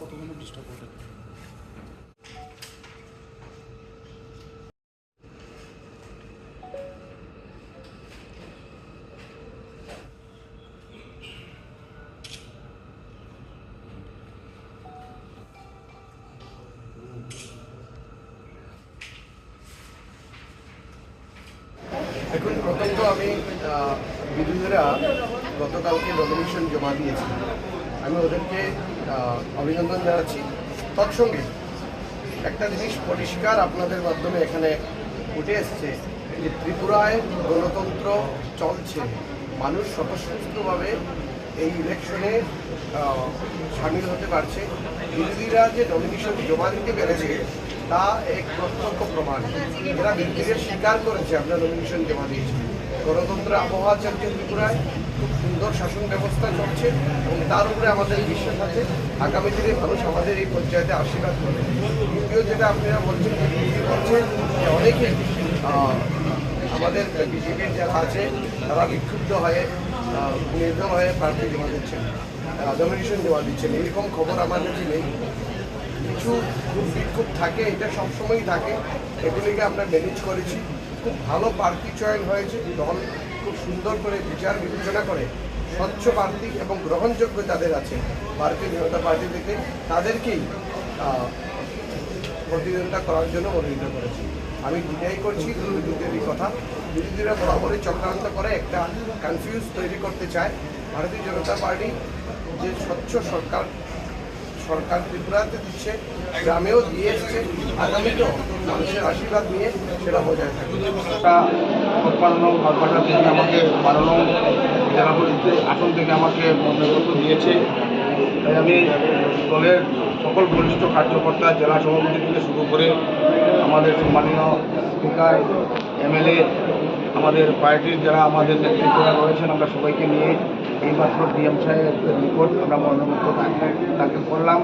কতগুলো ডিস্টার্ব করে দেখুন, প্রথমত আমি বিরোধীরা গতকালকে নমিনেশন জমা দিয়েছি, আমি ওদেরকে অভিনন্দন জানাচ্ছি। তৎসঙ্গে একটা জিনিস পরিষ্কার আপনাদের মাধ্যমে এখানে উঠে এসছে যে ত্রিপুরায় গণতন্ত্র চলছে, মানুষ স্বতঃস্ফূর্তভাবে এই ইলেকশনে সামিল হতে পারছে। বিরোধীরা যে নমিনেশন জমা দিতে পেরেছে তা এক প্রত্যক্ষ প্রমাণ। এরা বিরোধীদের স্বীকার করেছে আমরা নমিনেশন জমা দিয়েছি। গণতন্ত্রের আবহাওয়া চলছে ত্রিপুরায়, খুব সুন্দর শাসন ব্যবস্থা চলছে এবং তার উপরে আমাদের বিশ্বাস আছে আগামী দিনে মানুষ আমাদের এই পঞ্চায়েতে আশীর্বাদ করবে। দ্বিতীয় যেটা আপনারা বলছেন, বলছে যে অনেকে আমাদের বিজেপির যারা আছে তারা বিক্ষুব্ধ হয়ে নির্দল হয়ে প্রার্থী জমা দিচ্ছেন, নমিনেশন জমা দিচ্ছেন, এরকম খবর আমার কাছে নেই। কিছু বিক্ষোভ থাকে, এটা সবসময়ই থাকে, এগুলিকে আমরা ম্যানেজ করেছি। খুব ভালো প্রার্থী চয়ন হয়েছে, দল খুব সুন্দর করে বিচার বিবেচনা করে স্বচ্ছ প্রার্থী এবং গ্রহণযোগ্য যাদের আছে ভারতীয় জনতা পার্টি থেকে তাদেরকেই প্রতিদ্বন্দ্বিতা করার জন্য মনোনীত করেছি। আমি ডিনাই করছি বিরোধীদের কথা। বিরোধীরা বরাবরই চক্রান্ত করে একটা কনফিউজ তৈরি করতে চায়। ভারতীয় জনতা পার্টি যে স্বচ্ছ সরকার ত্রিপুরাতে দিচ্ছে, গ্রামেও দিয়ে এসছে, আগামীতেও মানুষের আশীর্বাদ নিয়ে সেটা বজায় থাকবে। আমাকে 12 নং জেলা পরিষদের আসন থেকে আমাকে মনোনয়ন দিয়েছে। তাই আমি দলের সকল বরিষ্ঠ কার্যকর্তা, জেলা সভাপতি থেকে শুরু করে আমাদের সম্মানীয় স্পিকার, এমএলএ, আমাদের পার্টির যারা আমাদের নেতৃত্বরা রয়েছেন, আমরা সবাইকে নিয়ে এইমাত্র ডিএম সাহেবের নিকট আমরা মনোনয়ন দাখিল করলাম।